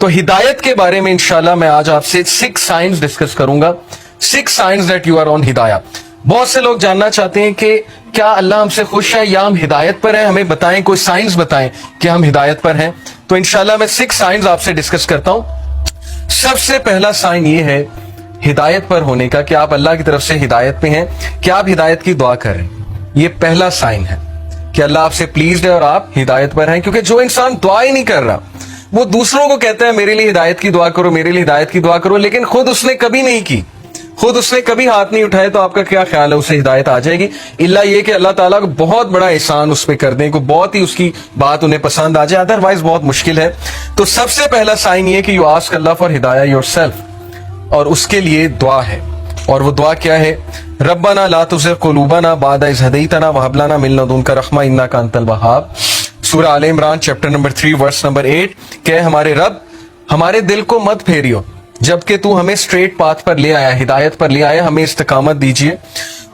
تو हिदायत के बारे में इंशाल्लाह मैं आज आपसे 6 साइंस डिस्कस करूंगा, 6 signs that you are on हिदाया। बहुत से लोग जानना चाहते हैं कि क्या अल्लाह हमसे खुश है या हम हिदायत पर हैं, हमें बताएं, कोई साइंस बताएं कि हम हिदायत पर हैं। तो इंशाल्लाह मैं 6 साइंस आपसे डिस्कस करता हूं। सबसे पहला साइन ये है हिदायत पर होने का कि आप अल्लाह की तरफ से हिदायत पे हैं, कि आप हिदायत की दुआ कर रहे हैं। ये पहला साइन है कि अल्लाह आपसे प्लीज्ड है और आप हिदायत पर हैं। क्योंकि जो इंसान दुआ ही नहीं कर रहा, वो दूसरों को कहता है मेरे लिए हिदायत की दुआ करो, मेरे लिए हिदायत की दुआ करो, लेकिन खुद उसने कभी नहीं की, खुद उसने कभी हाथ नहीं उठाए, तो आपका क्या ख्याल है उसे हिदायत आ जाएगी? इल्ला ये कि अल्लाह ताला को बहुत बड़ा एहसान उस पे कर दें, को बहुत ही उसकी बात उन्हें पसंद आ जाए, अदरवाइज बहुत मुश्किल है। तो सबसे पहला साइन ये कि यू आस्क अल्लाह फॉर हिदाया योरसेल्फ, और उसके लिए दुआ है। और वो दुआ क्या है? रब्बना ला तुज़िग़ क़ुलूबना बअद इज़ हदैतना वहब लना मिन लदुनका रहमा इन्नका अंतल वहाब। सूरह आल इमरान चैप्टर नंबर 3 वर्स नंबर 8 कि हमारे रब हमारे दिल को मत फेरियो जबकि तू हमें स्ट्रेट पाथ पर ले आया, हिदायत पर ले आया, हमें इस्तकामत दीजिए।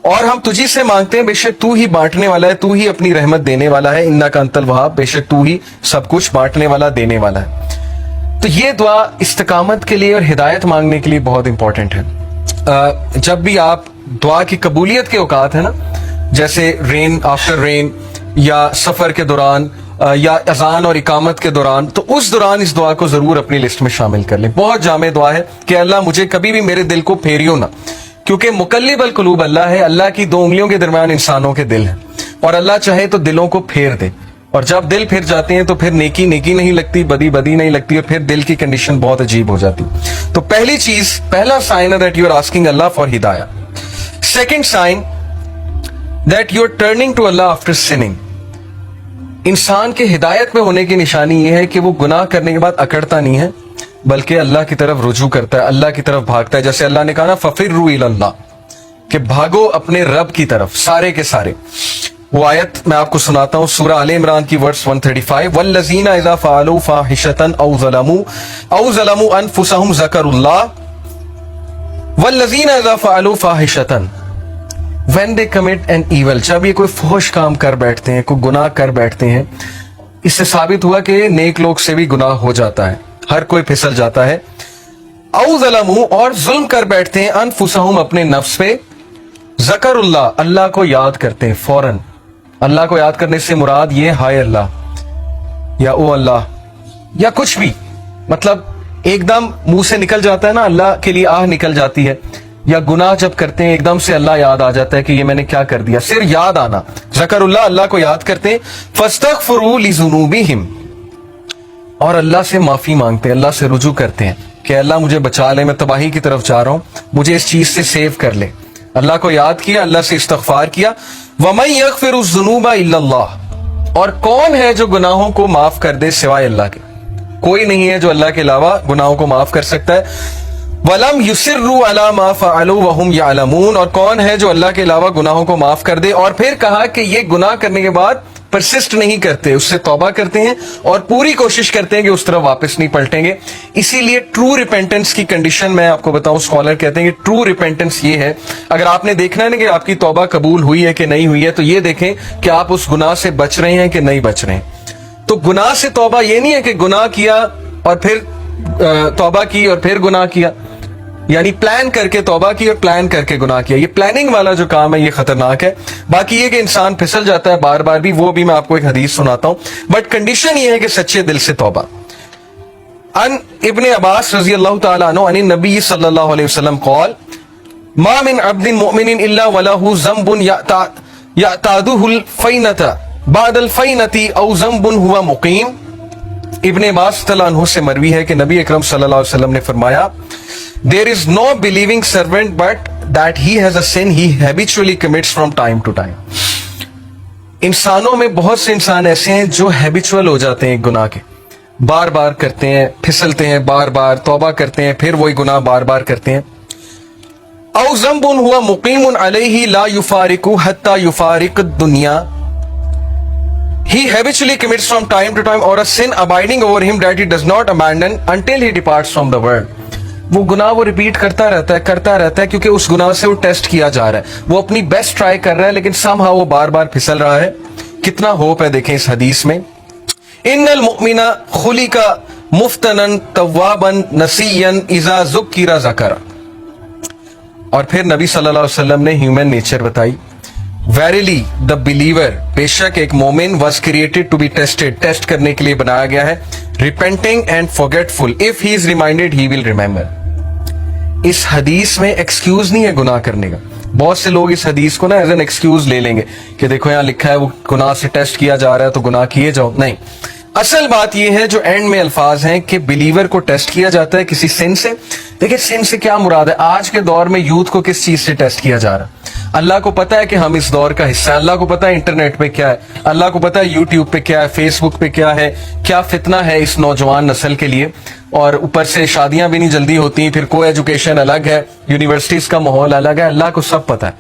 और हम तुझी से मांगते हैं, बेशक तू ही बांटने वाला है, तू ही अपनी रहमत देने वाला है, इन्नका अंतल वहाब, बेशक तू ही सब कुछ बांटने वाला, देने वाला है। तो ये दुआ इस्तकामत के लिए और हिदायत मांगने के लिए बहुत इंपॉर्टेंट है। जब भी आप दुआ की कबूलियत के औकात है ना, जैसे रेन आफ्टर रेन या सफर के दौरान या अजान और इकामत के दौरान, तो उस दौरान इस दुआ को जरूर अपनी लिस्ट में शामिल कर लें। बहुत जामे दुआ है कि अल्लाह मुझे कभी भी मेरे दिल को फेरियो ना, क्योंकि मुकल्लिबुल कुलूब अल्लाह है, अल्लाह की 2 उंगलियों के दरमियान इंसानों के दिल है, और अल्लाह चाहे तो दिलों को फेर दे, और जब दिल फिर जाते हैं तो फिर नेकी नेकी नहीं लगती, बदी बदी नहीं लगती, और फिर दिल की कंडीशन बहुत अजीब हो जाती। तो पहली चीज, पहला साइन है दैट यू आर आस्किंग अल्लाह फॉर हिदाया। Second sign that you are turning to अल्लाह आफ्टर सिनिंग। इंसान के हिदायत में होने की निशानी यह है कि वो गुनाह करने के बाद अकड़ता नहीं है, बल्कि अल्लाह की तरफ रुजू करता है, अल्लाह की तरफ भागता है। जैसे अल्लाह ने कहा ना फफिर्रू इलल्लाह, कि भागो अपने रब की तरफ, सारे के सारे। वो आयत मैं आपको सुनाता हूं, सूरह आल इमरान की वर्स 135, वल्लज़ीना इज़ा फ़अलू फ़ाहिशतन औ ज़लमू अनफुसहुम ज़करुल्लाह वल्लज़ीना इज़ा फ़अलू फ़ाहिशतन When they commit an evil, जब ये कोई फहश काम कर बैठते हैं, कोई गुनाह कर बैठते हैं, इससे साबित हुआ कि नेक लोग से भी गुनाह हो जाता है, हर कोई फिसल जाता है। औ ज़लमू, और जुल्म कर बैठते हैं, अनफुसहुम, अपने नफ्स पे, ज़करुल्लाह, अल्लाह को याद करते हैं फौरन। अल्लाह को याद करने से मुराद ये हाय अल्लाह या ओ अल्लाह या कुछ भी, मतलब एकदम मुंह से निकल जाता है ना, अल्लाह के लिए आह निकल जाती है। या गुनाह जब करते हैं एकदम से अल्लाह याद आ जाता है कि ये मैंने क्या कर दिया, सिर्फ याद आना, ज़करुल्लाह, अल्लाह को याद करते हैं। फस्तगफिरू लिज़ुनूबिहिम, और अल्लाह से माफी मांगते हैं, अल्लाह से रुजू करते हैं कि अल्लाह मुझे बचा ले, मैं तबाही की तरफ जा रहा हूं, मुझे इस चीज से सेव कर ले। अल्लाह को याद किया, अल्लाह से इस्तगफार किया। वमन यगफिरुज़्ज़ुनूबा इल्लल्लाह, और कौन है जो गुनाहों को माफ कर दे सिवाय अल्लाह के? कोई नहीं है जो अल्लाह के अलावा गुनाहों को माफ कर सकता है। वलम युसिर्रू अला मा फ़अलू वहुम यअलमून, और कौन है जो अल्लाह के अलावा गुनाहों को माफ कर दे? और फिर कहा कि ये गुनाह करने के बाद परसिस्ट नहीं करते, उससे तौबा करते हैं और पूरी कोशिश करते हैं कि उस तरफ वापस नहीं पलटेंगे। इसीलिए ट्रू रिपेंटेंस की कंडीशन मैं आपको बताऊं, स्कॉलर कहते हैं कि ट्रू रिपेंटेंस ये है, अगर आपने देखना है ना कि आपकी तौबा कबूल हुई है कि नहीं हुई है, तो ये देखें कि आप उस गुनाह से बच रहे हैं कि नहीं बच रहे हैं। तो गुनाह से तौबा ये नहीं है कि गुनाह किया और फिर तौबा की और फिर गुनाह किया, यानी प्लान करके तौबा की और प्लान करके गुनाह किया। ये प्लानिंग वाला जो काम है ये खतरनाक है। बाकी ये कि इंसान फिसल जाता है बार बार भी, वो भी मैं आपको एक हदीस सुनाता हूं, बट कंडीशन ये है कि सच्चे दिल से तौबा। अन इब्ने अब्बास रज़ी अल्लाह तआला अन्हु अन नबी सल्लल्लाहु अलैहि वसल्लम क़ाल मा मिन अब्दिन मुमिनिन इल्ला वलहु ज़ंबुन यअतादुहुल फ़ैनता बादल फ़ैनती औ ज़ंबुन हुवा मुक़ीम। इब्ने अब्बास तआला अन्हु से मरवी है कि नबी अकरम सल्लल्लाहु अलैहि वसल्लम ने फरमाया, There is no believing servant but that he has a sin he habitually commits from time to time. इंसानों में बहुत से इंसान ऐसे हैं जो हैबिचुअल हो जाते हैं गुनाह के, बार बार करते हैं, फिसलते हैं, बार बार तौबा करते हैं, फिर वही गुनाह बार बार करते हैं। औ ज़ंबुन हुआ मुक़ीमुन अलैहि ला युफ़ारिकु हत्ता युफ़ारिक दुनिया, he habitually commits from time to time, or a sin abiding over him that he does not abandon until he departs from the world. वो गुनाह वो रिपीट करता रहता है क्योंकि उस गुनाह से वो टेस्ट किया जा रहा है, वो अपनी बेस्ट ट्राई कर रहा है, लेकिन समहाउ वो बार बार फिसल रहा है। कितना होप है देखें इस हदीस में। इन्नल मुमिना खुलिका मुफ्तनन तव्वाबन नसीयन इजा ज़ुक्किरा ज़करा। और फिर नबी सल्लल्लाहु अलैहि वसल्लम ने ह्यूमन नेचर बताई, वेरिली द बिलीवर, बेशक एक मोमिन was created to be tested, test करने के लिए बनाया गया है, repenting and forgetful, if he is reminded he will remember. इस हदीस में एक्सक्यूज नहीं है गुनाह करने का। बहुत से लोग इस हदीस को ना एज एन एक्सक्यूज ले लेंगे कि देखो यहाँ लिखा है वो गुनाह से टेस्ट किया जा रहा है तो गुनाह किए जाओ। नहीं, असल बात यह है जो एंड में अल्फाज हैं कि बिलीवर को टेस्ट किया जाता है किसी सिन से। देखिए सिन से क्या मुराद है? आज के दौर में यूथ को किस चीज से टेस्ट किया जा रहा है? अल्लाह को पता है कि हम इस दौर का हिस्सा है, अल्लाह को पता है इंटरनेट पे क्या है, अल्लाह को पता है यूट्यूब पे क्या है, फेसबुक पे क्या है, क्या फितना है इस नौजवान नस्ल के लिए। और ऊपर से शादियां भी नहीं जल्दी होती, फिर को एजुकेशन अलग है, यूनिवर्सिटीज का माहौल अलग है, अल्लाह को सब पता है।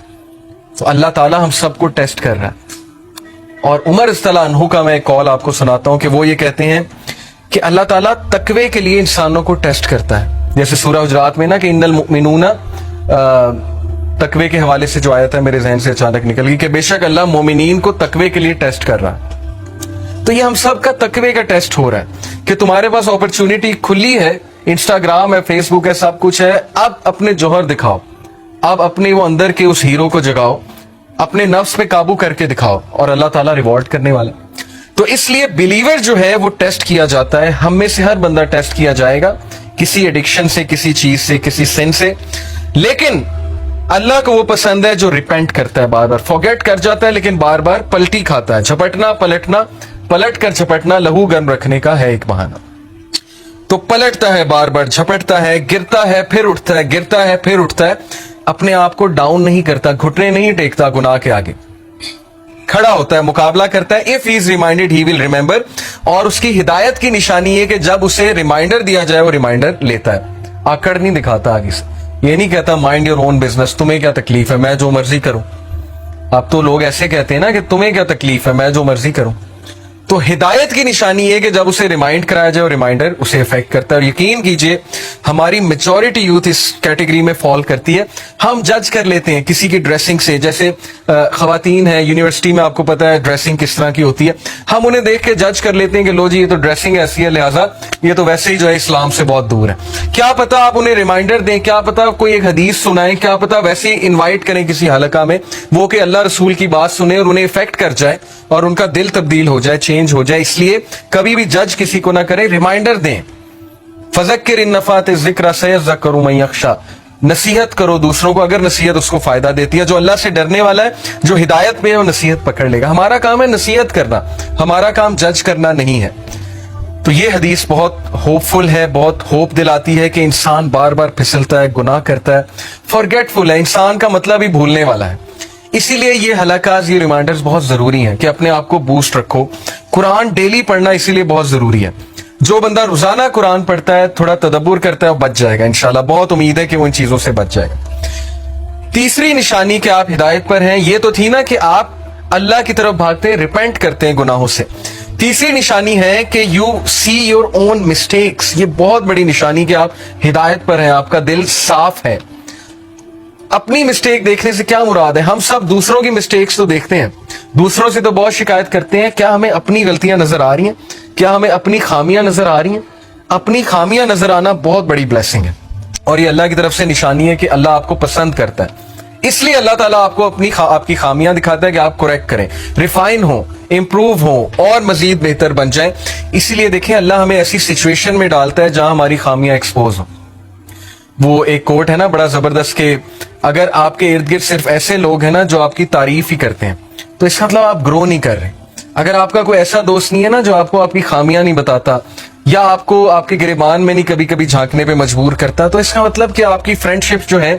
तो अल्लाह ताला हम सबको टेस्ट कर रहा है। और उमर रज़ियल्लाहु अन्हु का मैं एक कॉल आपको सुनाता हूं कि वो ये कहते हैं कि अल्लाह ताला तकवे के लिए इंसानों को टेस्ट करता है। जैसे सूरह हुजरात में ना कि इन्नल मुमिनूना, तकवे के हवाले से जो आयत है मेरे जहन से अचानक निकल गई कि बेशक अल्लाह मोमिनीन को तकवे के लिए टेस्ट कर रहा है। तो ये हम सब का तकवे का टेस्ट हो रहा है कि तुम्हारे पास अपॉर्चुनिटी खुली है, इंस्टाग्राम है, फेसबुक है, सब कुछ है, अब अपने जौहर दिखाओ, अब अपने वो अंदर के उस हीरो को जगाओ, अपने नफ्स पे काबू करके दिखाओ और अल्लाह ताला रिवॉर्ड करने वाला। तो इसलिए बिलीवर जो है वो टेस्ट किया जाता है। हम में से हर बंदा टेस्ट किया जाएगा किसी एडिक्शन से, किसी चीज से, किसी सिन से। लेकिन अल्लाह को वो पसंद है जो रिपेंट करता है, बार बार फॉरगेट कर जाता है लेकिन बार बार पलटी खाता है। झपटना पलटना, पलट कर झपटना लहू गर्म रखने का है एक बहाना। तो पलटता है, बार बार झपटता है, गिरता है फिर उठता है, गिरता है फिर उठता है, अपने आप को डाउन नहीं करता, घुटने नहीं टेकता गुनाह के आगे, खड़ा होता है, मुकाबला करता है। If he is reminded he will remember. और उसकी हिदायत की निशानी है कि जब उसे रिमाइंडर दिया जाए वो रिमाइंडर लेता है, आकड़ नहीं दिखाता आगे से। ये नहीं कहता माइंड योर ओन बिजनेस, तुम्हें क्या तकलीफ है, मैं जो मर्जी करूं। अब तो लोग ऐसे कहते हैं ना कि तुम्हें क्या तकलीफ है, मैं जो मर्जी करूं। तो हिदायत की निशानी है कि जब उसे रिमाइंड कराया जाए और रिमाइंडर उसे इफेक्ट करता है। और यकीन कीजिए हमारी मेजॉरिटी यूथ इस कैटेगरी में फॉल करती है। हम जज कर लेते हैं किसी की ड्रेसिंग से, जैसे खवातीन है यूनिवर्सिटी में, आपको पता है ड्रेसिंग किस तरह की होती है, हम उन्हें देख के जज कर लेते हैं कि लो जी ये तो ड्रेसिंग ऐसी है, लिहाजा ये तो वैसे ही जो है इस्लाम से बहुत दूर है। क्या पता आप उन्हें रिमाइंडर दें, क्या पता कोई एक हदीस सुनाएं, क्या पता वैसे ही इन्वाइट करें किसी हलका में, वो कि अल्लाह रसूल की बात सुने और उन्हें इफेक्ट कर जाए और उनका दिल तब्दील हो जाए, चेंज हो जाए। इसलिए कभी भी जज किसी को ना करें, रिमाइंडर दें। फज़क्किर इन नफ़ात ज़िक्रा सयज़्ज़करु मन यख़शा, नसीहत करो दूसरों को अगर नसीहत उसको फायदा देती है। जो अल्लाह से डरने वाला है, जो हिदायत पे है, वो नसीहत पकड़ लेगा। हमारा काम है नसीहत करना, हमारा काम जज करना नहीं है। तो ये हदीस बहुत होपफुल है, बहुत होप दिलाती है कि इंसान बार बार फिसलता है, गुनाह करता है, फॉरगेटफुल है। इंसान का मतलब ही भूलने वाला है। इसीलिए ये हलाकाज, ये रिमाइंडर्स बहुत जरूरी हैं कि अपने आप को बूस्ट रखो। कुरान डेली पढ़ना इसीलिए बहुत जरूरी है। जो बंदा रोजाना कुरान पढ़ता है, थोड़ा तदब्बुर करता है, वो बच जाएगा इंशाल्लाह। बहुत उम्मीद है कि वो इन चीजों से बच जाएगा। तीसरी निशानी कि आप हिदायत पर हैं, ये तो थी ना कि आप अल्लाह की तरफ भागते हैं, रिपेंट करते हैं गुनाहों से। तीसरी निशानी है कि you see your own mistakes. ये बहुत बड़ी निशानी कि आप हिदायत पर हैं, आपका दिल साफ है। अपनी मिस्टेक देखने से क्या मुराद है? हम सब दूसरों की मिस्टेक्स तो देखते हैं, दूसरों से तो बहुत शिकायत करते हैं। क्या हमें अपनी गलतियां नजर आ रही हैं? क्या हमें अपनी खामियां नजर आ रही हैं? अपनी खामियां नजर आना बहुत बड़ी ब्लेसिंग है और ये अल्लाह की तरफ से निशानी है कि अल्लाह आपको पसंद करता है। इसलिए अल्लाह ताला आपको आपकी खामियां दिखाता है कि आप करेक्ट करें, रिफाइन हो, इंप्रूव हो और मजीद बेहतर बन जाए। इसीलिए देखें अल्लाह हमें ऐसी सिचुएशन में डालता है जहां हमारी खामियां एक्सपोज हो। वो एक कोट है ना बड़ा जबरदस्त के अगर आपके इर्द गिर्द सिर्फ ऐसे लोग हैं ना जो आपकी तारीफ ही करते हैं, तो इसका मतलब आप ग्रो नहीं कर रहे। अगर आपका कोई ऐसा दोस्त नहीं है ना जो आपको आपकी खामियां नहीं बताता या आपको आपके गिरेबान में नहीं कभी कभी झांकने पे मजबूर करता, तो इसका मतलब कि आपकी फ्रेंडशिप जो है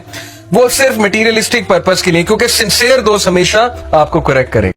वो सिर्फ मटेरियलिस्टिक पर्पस के लिए, क्योंकि सिंसियर दोस्त हमेशा आपको करेक्ट करे।